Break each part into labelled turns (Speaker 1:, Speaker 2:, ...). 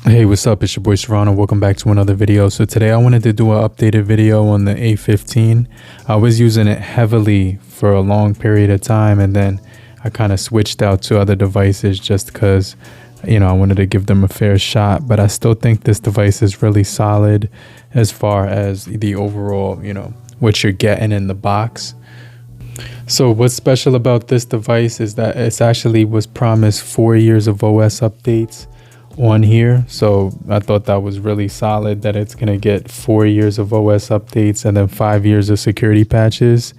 Speaker 1: Hey, what's up? It's your boy Serrano. Welcome back to another video. So today I wanted to do an updated video on the A15. I was using it heavily for a long period of time, and then I kind of switched out to other devices just because, I wanted to give them a fair shot. But I still think this device is really solid as far as the overall, what you're getting in the box. So what's special about this device is that it's actually was promised 4 years of OS updates on here. So I thought that was really solid that it's going to get 4 years of OS updates and then 5 years of security patches.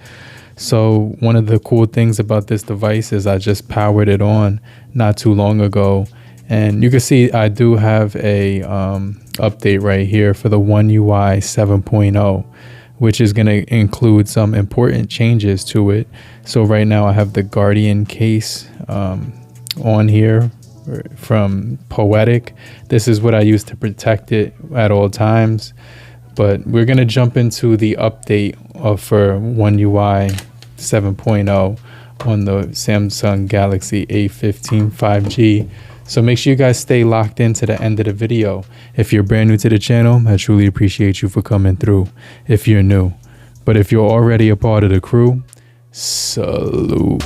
Speaker 1: So one of the cool things about this device is I just powered it on not too long ago, and you can see I do have a update right here for the One UI 7.0, which is going to include some important changes to it. So right now I have the Guardian case on here from Poetic. This is what I use to protect it at all times. But we're going to jump into the update for One UI 7.0 on the Samsung Galaxy A15 5G. So make sure you guys stay locked in to the end of the video. If you're brand new to the channel, I truly appreciate you for coming through if you're new. But if you're already a part of the crew, salute.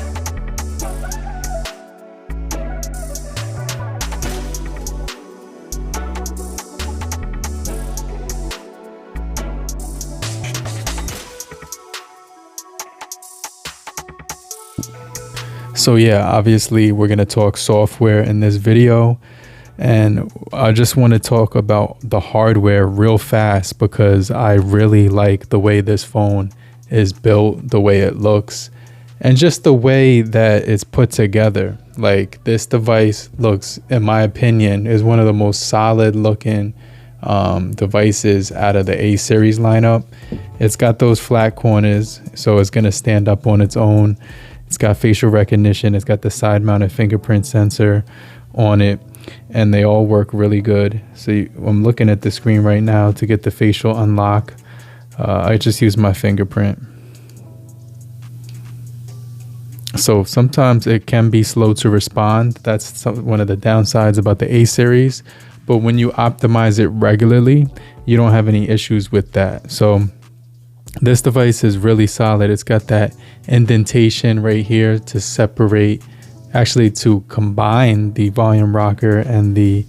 Speaker 1: So yeah, obviously we're going to talk software in this video, and I just want to talk about the hardware real fast because I really like the way this phone is built, the way it looks, and just the way that it's put together. Like, this device looks, in my opinion, is one of the most solid looking devices out of the A series lineup. It's got those flat corners, so it's going to stand up on its own. It's got facial recognition. It's got the side mounted fingerprint sensor on it, and they all work really good. So I'm looking at the screen right now to get the facial unlock. I just use my fingerprint. So sometimes it can be slow to respond. That's one of the downsides about the A series. But when you optimize it regularly, you don't have any issues with that. So this device is really solid. It's got that indentation right here to separate, actually to combine the volume rocker and the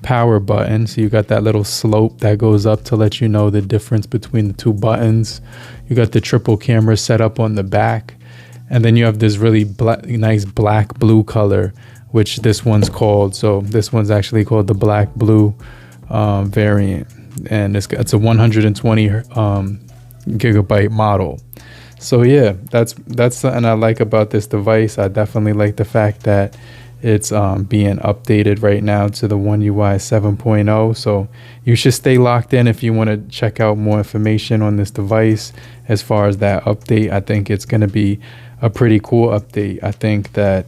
Speaker 1: power button. So you got that little slope that goes up to let you know the difference between the two buttons. You got the triple camera set up on the back, and then you have this really nice black blue color, which this one's called. So this one's actually called the black blue variant, and it's a 120 gigabyte model. So yeah, that's something I like about this device. I definitely like the fact that it's being updated right now to the One UI 7.0. So you should stay locked in if you want to check out more information on this device. As far as that update, I think it's going to be a pretty cool update. I think that,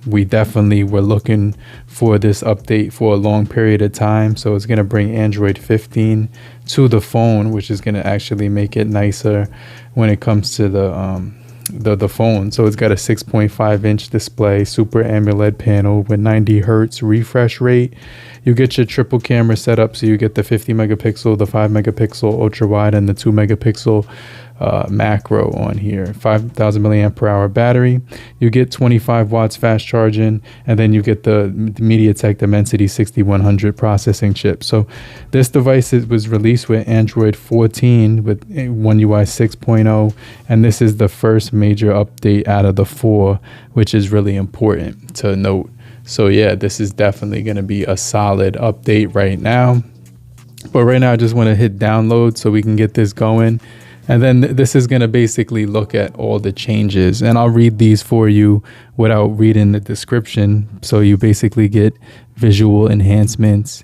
Speaker 1: we definitely were looking for this update for a long period of time. So it's going to bring Android 15 to the phone, which is going to actually make it nicer when it comes to the phone. So it's got a 6.5 inch display, Super AMOLED panel with 90 hertz refresh rate. You get your triple camera setup, so you get the 50 megapixel, the 5 megapixel ultra wide, and the 2 megapixel macro on here. 5,000 milliamp per hour battery. You get 25 watts fast charging, and then you get the MediaTek Dimensity 6100 processing chip. So this device was released with Android 14 with One UI 6.0, and this is the first major update out of the 4, which is really important to note. So yeah, this is definitely going to be a solid update right now. But right now I just want to hit download so we can get this going. And then this is going to basically look at all the changes, and I'll read these for you without reading the description. So you basically get visual enhancements.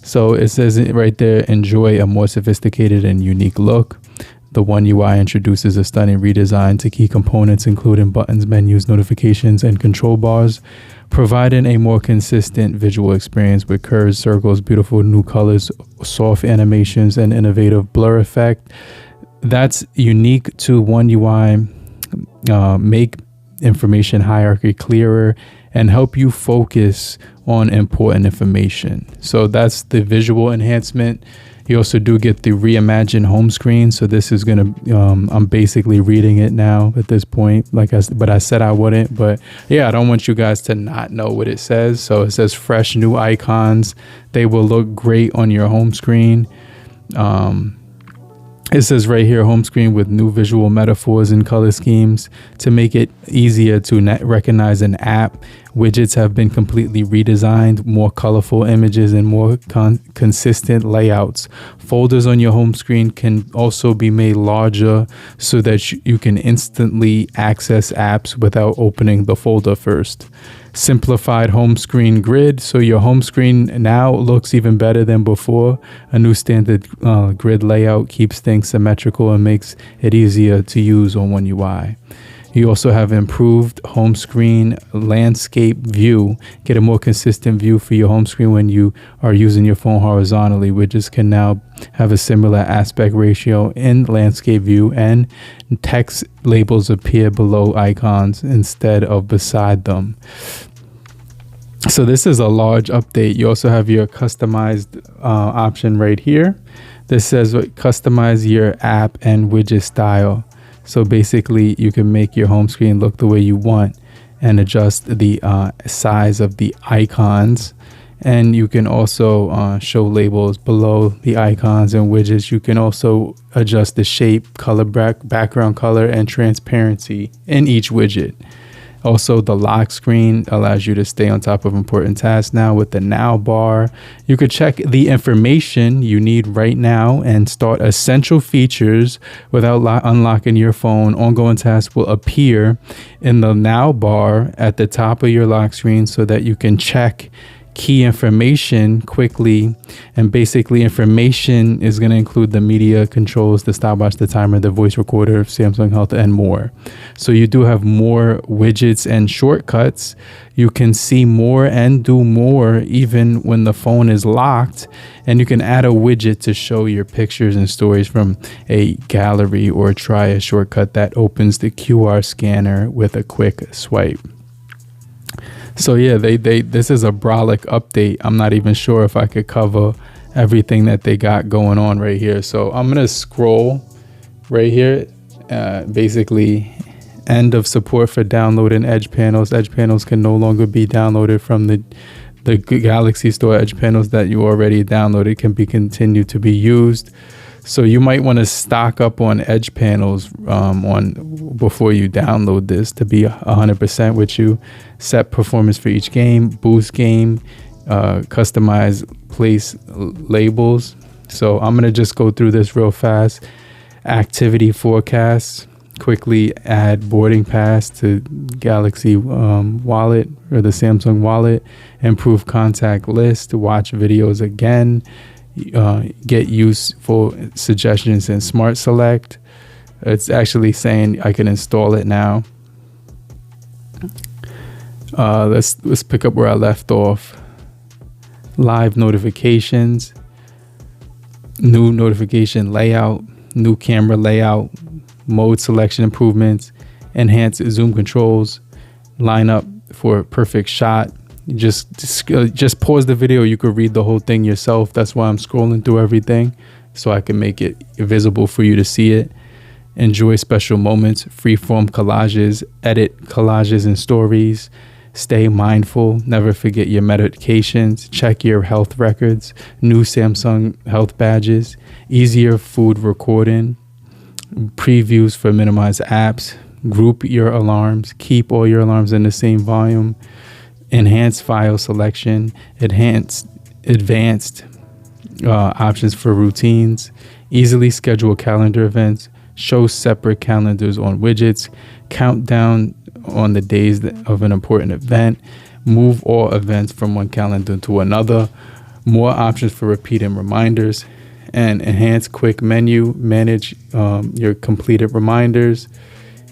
Speaker 1: So it says it right there, enjoy a more sophisticated and unique look. The One UI introduces a stunning redesign to key components, including buttons, menus, notifications, and control bars, providing a more consistent visual experience with curves, circles, beautiful new colors, soft animations, and innovative blur effect. That's unique to One UI. Make information hierarchy clearer and help you focus on important information. So that's the visual enhancement. You also do get the reimagined home screen. So this is gonna, I'm basically reading it now at this point. But I said I wouldn't. But yeah, I don't want you guys to not know what it says. So it says fresh new icons. They will look great on your home screen. It says right here, home screen with new visual metaphors and color schemes to make it easier to recognize an app. Widgets have been completely redesigned, more colorful images and more consistent layouts. Folders on your home screen can also be made larger so that you can instantly access apps without opening the folder first. Simplified home screen grid, so your home screen now looks even better than before. A new standard grid layout keeps things symmetrical and makes it easier to use on One UI. You also have improved home screen landscape view. Get a more consistent view for your home screen when you are using your phone horizontally. Widgets can now have a similar aspect ratio in landscape view, and text labels appear below icons instead of beside them. So this is a large update. You also have your customized option right here. This says customize your app and widget style. So basically you can make your home screen look the way you want and adjust the size of the icons. And you can also show labels below the icons and widgets. You can also adjust the shape, color, background color, and transparency in each widget. Also, the lock screen allows you to stay on top of important tasks now with the now bar. You could check the information you need right now and start essential features without unlocking your phone. Ongoing tasks will appear in the now bar at the top of your lock screen so that you can check key information quickly. And basically information is going to include the media controls, the stopwatch, the timer, the voice recorder, Samsung Health, and more. So you do have more widgets and shortcuts. You can see more and do more even when the phone is locked, and you can add a widget to show your pictures and stories from a gallery, or try a shortcut that opens the QR scanner with a quick swipe. So yeah, this is a brolic update. I'm not even sure if I could cover everything that they got going on right here. So I'm gonna scroll right here. Basically, end of support for downloading edge panels. Edge panels can no longer be downloaded from the Galaxy Store. Edge panels that you already downloaded can be continued to be used. So you might want to stock up on edge panels before you download this to be 100% with you. Set performance for each game, boost game, customize place labels. So I'm going to just go through this real fast. Activity forecasts. Quickly add boarding pass to Galaxy wallet or the Samsung wallet. Improve contact list. Watch videos again. Get useful suggestions in Smart Select. It's actually saying I can install it now. Let's pick up where I left off. Live notifications, new notification layout, new camera layout, mode selection improvements, enhanced zoom controls, lineup for perfect shot. Just pause the video. You could read the whole thing yourself. That's why I'm scrolling through everything, so I can make it visible for you to see it. Enjoy special moments, freeform collages, edit collages and stories. Stay mindful. Never forget your medications. Check your health records. New Samsung Health badges. Easier food recording. Previews for minimized apps. Group your alarms. Keep all your alarms in the same volume. Enhanced file selection, advanced options for routines, easily schedule calendar events, show separate calendars on widgets, countdown on the days of an important event, move all events from one calendar to another, more options for repeating reminders, and enhanced quick menu, manage your completed reminders.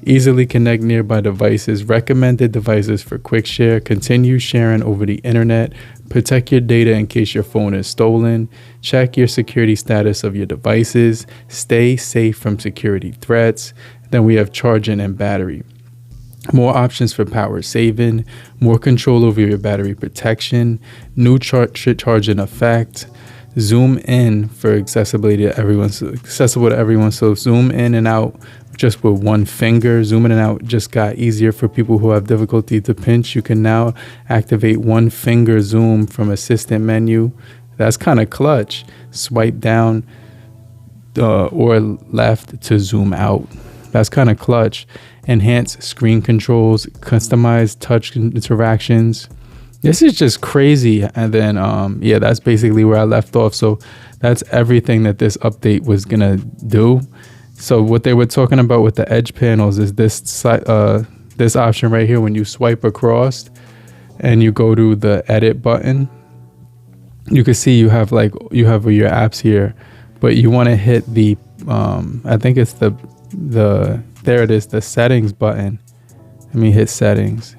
Speaker 1: Easily connect nearby devices, recommended devices for quick share, continue sharing over the internet, protect your data in case your phone is stolen, check your security status of your devices, stay safe from security threats. Then we have charging and battery. More options for power saving, more control over your battery protection, new charging effect, zoom in for accessibility to everyone, so accessible to everyone. So zoom in and out just with one finger. Zooming in and out just got easier for people who have difficulty to pinch. You can now activate one finger zoom from assistant menu. That's kind of clutch. Swipe down or left to zoom out. That's kind of clutch. Enhance screen controls, customize touch interactions. This is just crazy. And then yeah, that's basically where I left off. So that's everything that this update was gonna do. So what they were talking about with the edge panels is this option right here. When you swipe across and you go to the edit button, you can see you have your apps here, but you want to hit the I think it's the there it is, the settings button. Let me hit settings.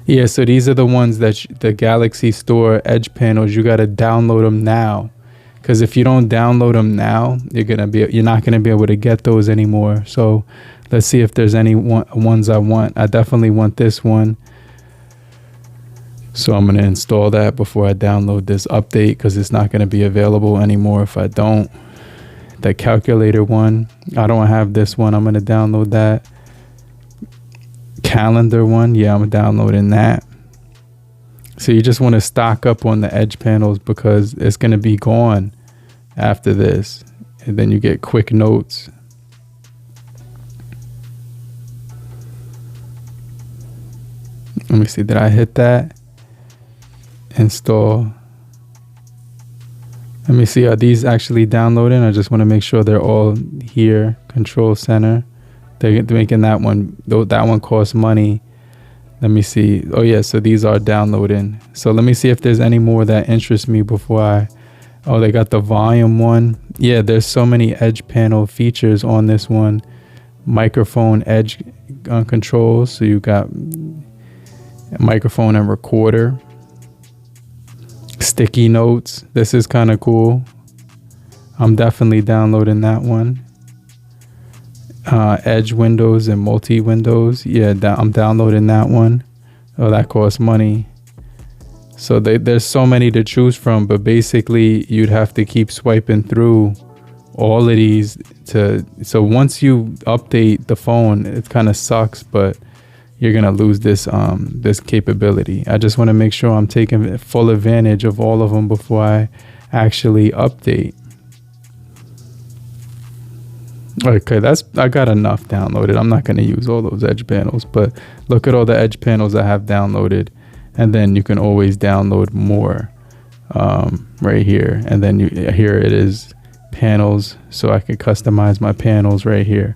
Speaker 1: Yeah, so these are the ones that the Galaxy Store edge panels, you got to download them now, because if you don't download them now, you're not gonna be able to get those anymore. So let's see if there's any ones I want. I definitely want this one. So I'm going to install that before I download this update, because it's not going to be available anymore if I don't. The calculator one, I don't have this one. I'm going to download that. Calendar one, yeah, I'm downloading that. So you just want to stock up on the edge panels, because it's going to be gone after this. And then you get quick notes. Let me see, did I hit that? Install. Let me see, are these actually downloading? I just want to make sure they're all here. Control center. They're making that one, though that one costs money. Let me see. Oh yeah, so these are downloading. So let me see if there's any more that interest me before I. Oh, they got the volume one. Yeah, there's so many edge panel features on this one. Microphone edge controls. So you got a microphone and recorder. Sticky notes. This is kind of cool. I'm definitely downloading that one. Edge windows and multi windows. Yeah, I'm downloading that one. Oh, that costs money. So there's so many to choose from, but basically you'd have to keep swiping through all of these so once you update the phone, it kind of sucks, but you're gonna lose this capability. I just want to make sure I'm taking full advantage of all of them before I actually update. Okay, I got enough downloaded. I'm not gonna use all those edge panels, but look at all the edge panels I have downloaded, and then you can always download more right here. And then here it is, panels, so I can customize my panels right here.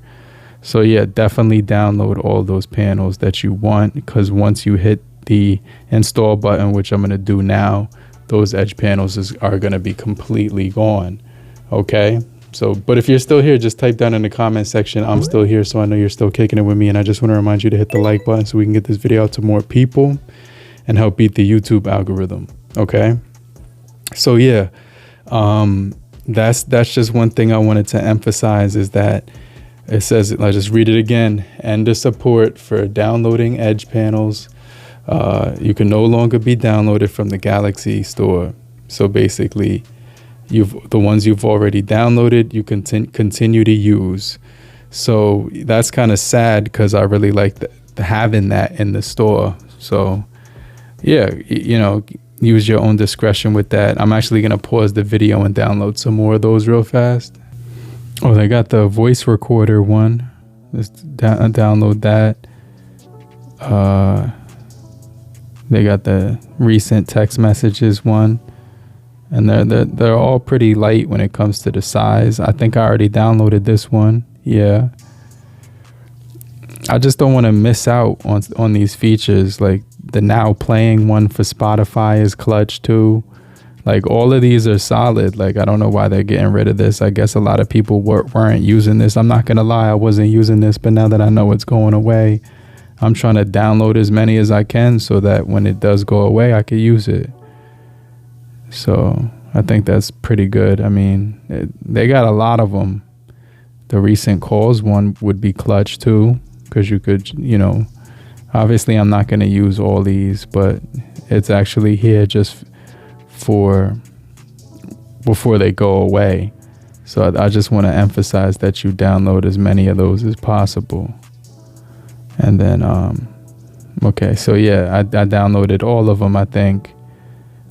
Speaker 1: So yeah, definitely download all those panels that you want, because once you hit the install button, which I'm going to do now, those edge panels are going to be completely gone. Okay. So, but if you're still here, just type down in the comment section, I'm still here, so I know you're still kicking it with me. And I just want to remind you to hit the like button so we can get this video out to more people and help beat the YouTube algorithm. Okay. So yeah, that's just one thing I wanted to emphasize, is that it says, I'll just read it again. End of support for downloading edge panels. You can no longer be downloaded from the Galaxy Store. So basically, the ones you've already downloaded, you can continue to use. So that's kind of sad, because I really like having that in the store. So yeah, use your own discretion with that. I'm actually going to pause the video and download some more of those real fast. Oh, they got the voice recorder one. Let's download that. They got the recent text messages one, and they're all pretty light when it comes to the size. I think I already downloaded this one. Yeah. I just don't want to miss out on these features. Like the now playing one for Spotify is clutch too. Like all of these are solid. Like I don't know why they're getting rid of this. I guess a lot of people weren't using this. I'm not gonna lie, I wasn't using this, but now that I know it's going away, I'm trying to download as many as I can so that when it does go away, I could use it. So I think that's pretty good. I mean, they got a lot of them. The recent calls one would be clutch too. because you could, you know, obviously I'm not going to use all these, but it's actually here just for before they go away. So I just want to emphasize that you download as many of those as possible. And then, okay, so yeah, I downloaded all of them, I think.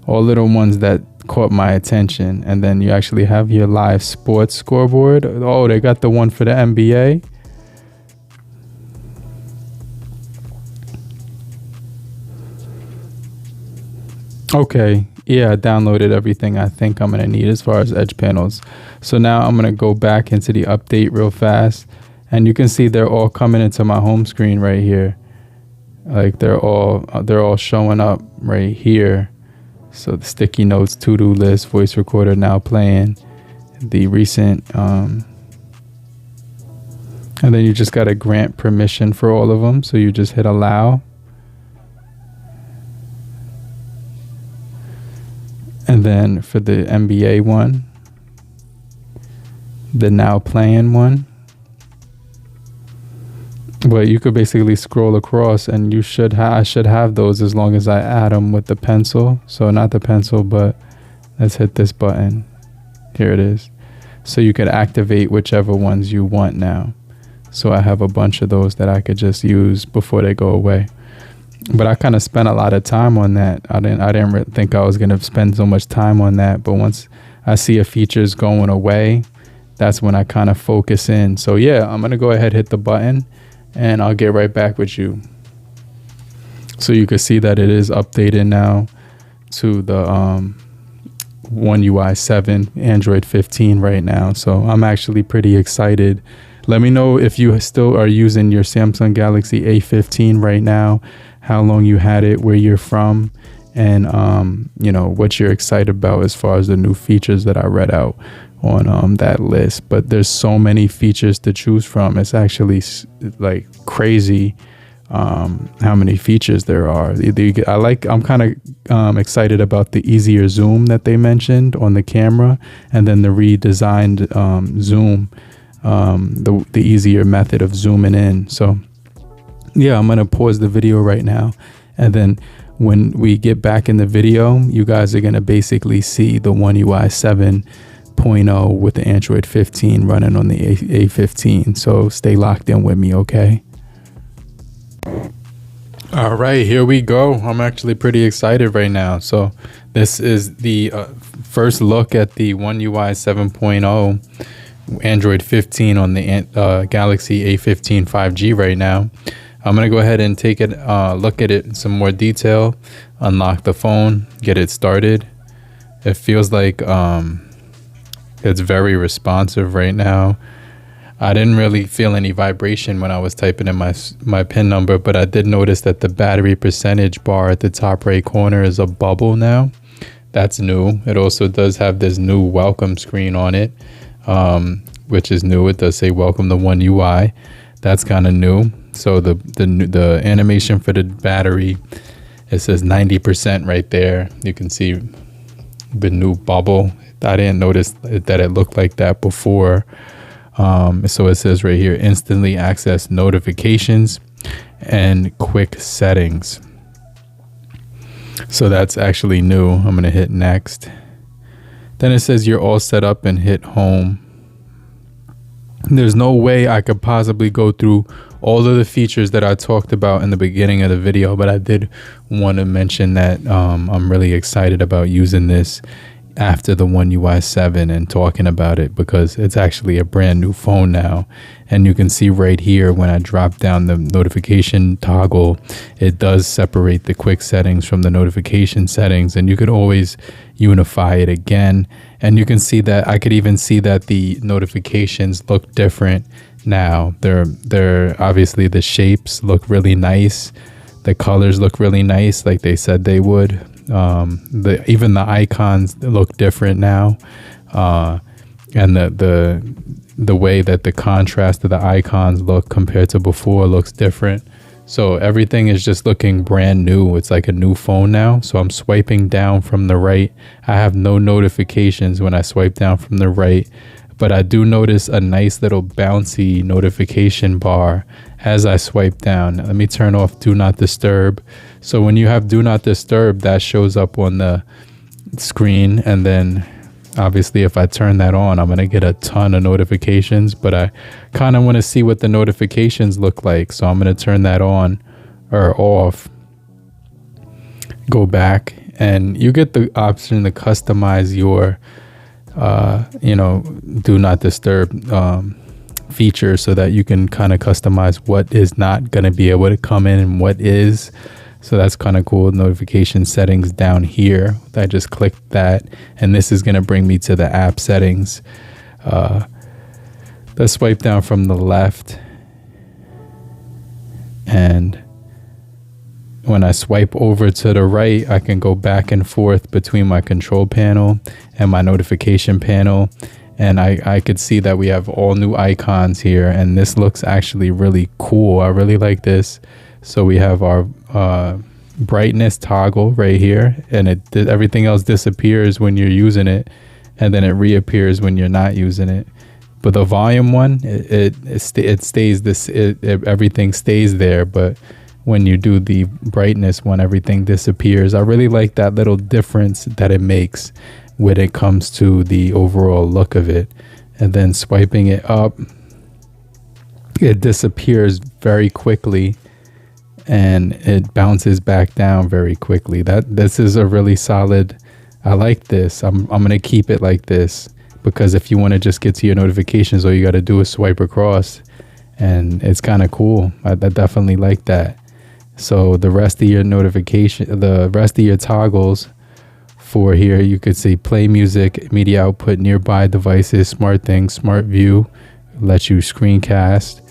Speaker 1: All of the ones that caught my attention. And then you actually have your live sports scoreboard. Oh, they got the one for the NBA. Okay, yeah, I downloaded everything I think I'm gonna need as far as edge panels. So now I'm gonna go back into the update real fast, and you can see they're all coming into my home screen right here. Like they're all showing up right here. So the sticky notes, to-do list, voice recorder now playing, the recent, and then you just gotta grant permission for all of them. So you just hit allow. And then for the NBA one, the now playing one, well, you could basically scroll across, and you should I should have those as long as I add them with the pencil. So not the pencil, but let's hit this button. Here it is. So you could activate whichever ones you want now. So I have a bunch of those that I could just use before they go away. But I kind of spent a lot of time on that. I didn't think I was going to spend so much time on that. But once I see a feature's going away, that's when I kind of focus in. So yeah, I'm going to go ahead, hit the button, and I'll get right back with you. So you can see that it is updated now to the One UI 7 Android 15 right now. So I'm actually pretty excited. Let me know if you still are using your Samsung Galaxy A15 right now, how long you had it, where you're from, and you know, what you're excited about as far as the new features that I read out on that list. But there's so many features to choose from. It's actually like crazy how many features there are. I'm kind of excited about the easier zoom that they mentioned on the camera, and then the redesigned zoom, the easier method of zooming in. So yeah, I'm gonna pause the video right now, and then when we get back in the video, you guys are gonna basically see the One UI 7.0 with the Android 15 running on the A15. So stay locked in with me, okay? All right, here we go. I'm actually pretty excited right now. So this is the first look at the One UI 7.0 Android 15 on the Galaxy A15 5G right now. I'm going to go ahead and take it, look at it in some more detail, unlock the phone, get it started. It feels like it's very responsive right now. I didn't really feel any vibration when I was typing in my PIN number, but I did notice that the battery percentage bar at the top right corner is a bubble now. That's new. It also does have this new welcome screen on it, which is new. It does say welcome to One UI. That's kind of new. So the animation for the battery, it says 90% right there. You can see the new bubble. I didn't notice that it looked like that before. So it says right here, instantly access notifications and quick settings. So that's actually new. I'm going to hit next. Then it says you're all set up, and hit home. There's no way I could possibly go through all of the features that I talked about in the beginning of the video, but I did want to mention that I'm really excited about using this after the One UI 7 and talking about it, because it's actually a brand new phone now. And you can see right here, when I drop down the notification toggle, it does separate the quick settings from the notification settings, and you could always unify it again. And you can see that I could even see that the notifications look different now. They're obviously, the shapes look really nice, the colors look really nice, like they said they would. Even the icons look different now, and the way that the contrast of the icons look compared to before looks different. So everything is just looking brand new. It's like a new phone now. So I'm swiping down from the right. I have no notifications when I swipe down from the right, but I do notice a nice little bouncy notification bar as I swipe down. Let me turn off do not disturb. So when you have do not disturb, that shows up on the screen, and then obviously if I turn that on, I'm gonna get a ton of notifications, but I kind of want to see what the notifications look like, so I'm gonna turn that on or off. Go back, and you get the option to customize your do not disturb feature, so that you can kind of customize what is not going to be able to come in and what is. So that's kind of cool. Notification settings down here. I just clicked that, and this is going to bring me to the app settings. Let's swipe down from the left, and when I swipe over to the right, I can go back and forth between my control panel and my notification panel. And I could see that we have all new icons here, and this looks actually really cool. I really like this. So we have our brightness toggle right here, and everything else disappears when you're using it, and then it reappears when you're not using it. But the volume one, it stays this. Everything stays there, but when you do the brightness one, everything disappears. I really like that little difference that it makes when it comes to the overall look of it. And then swiping it up, it disappears very quickly, and it bounces back down very quickly. This is a really solid. I like this. I'm gonna keep it like this, because if you want to just get to your notifications, all you got to do is swipe across, and it's kind of cool. I definitely like that. So the rest of your the rest of your toggles for here, you could see play music, media output, nearby devices, smart things, smart view, lets you screencast.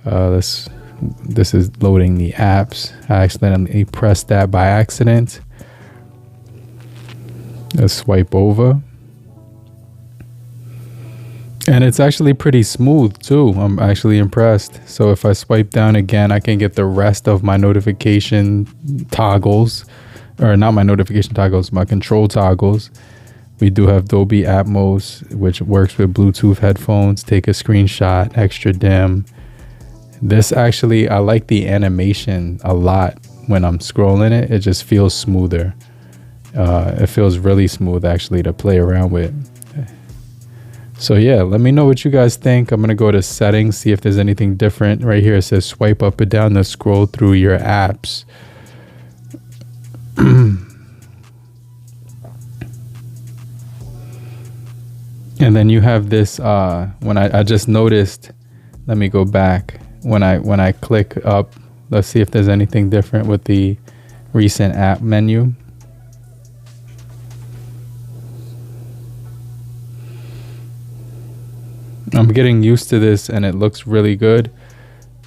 Speaker 1: This is loading the apps. I accidentally pressed that by accident. Let's swipe over. And it's actually pretty smooth too. I'm actually impressed. So if I swipe down again, I can get the rest of my notification toggles, or not my notification toggles, my control toggles. We do have Dolby Atmos, which works with Bluetooth headphones, take a screenshot, extra dim. This actually, I like the animation a lot when I'm scrolling it. It just feels smoother. It feels really smooth actually to play around with. So yeah, let me know what you guys think. I'm gonna go to settings, see if there's anything different. Right here it says swipe up and down to scroll through your apps. And then you have this when I just noticed, let me go back. When I click up, let's see if there's anything different with the recent app menu. I'm getting used to this, and it looks really good.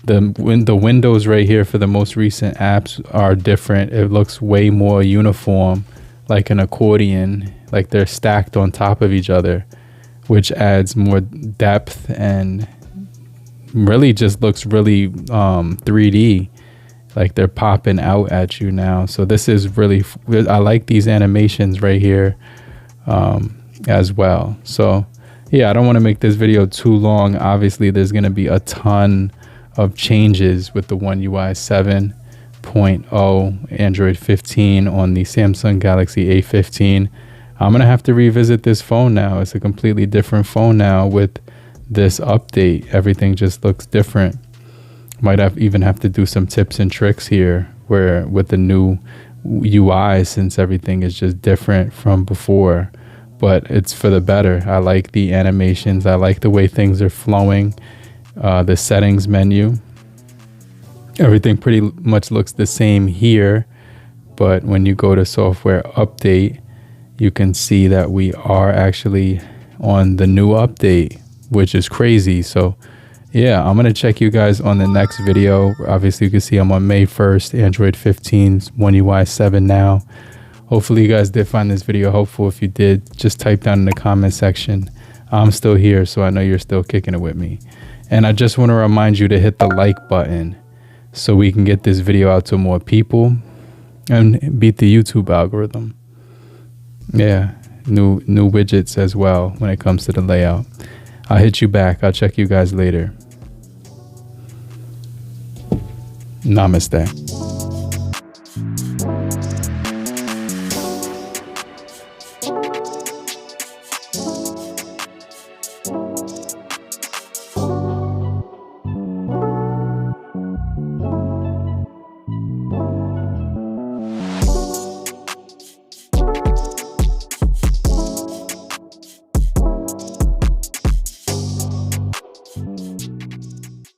Speaker 1: The windows right here for the most recent apps are different. It looks way more uniform, like an accordion, like they're stacked on top of each other, which adds more depth and really just looks really 3D, like they're popping out at you now. So this is really, I like these animations right here as well. So yeah, I don't want to make this video too long. Obviously, there's going to be a ton of changes with the One UI 7.0 Android 15 on the Samsung Galaxy A15. I'm going to have to revisit this phone now. It's a completely different phone now with this update. Everything just looks different. Might even have to do some tips and tricks here where with the new UI, since everything is just different from before. But it's for the better. I like the animations. I like the way things are flowing. The settings menu, everything pretty much looks the same here. But when you go to software update, you can see that we are actually on the new update, which is crazy. So yeah, I'm going to check you guys on the next video. Obviously, you can see I'm on May 1st, Android 15's One UI 7 now. Hopefully you guys did find this video helpful. If you did, just type down in the comment section. I'm still here, so I know you're still kicking it with me. And I just want to remind you to hit the like button so we can get this video out to more people and beat the YouTube algorithm. Yeah, new widgets as well when it comes to the layout. I'll hit you back. I'll check you guys later. Namaste.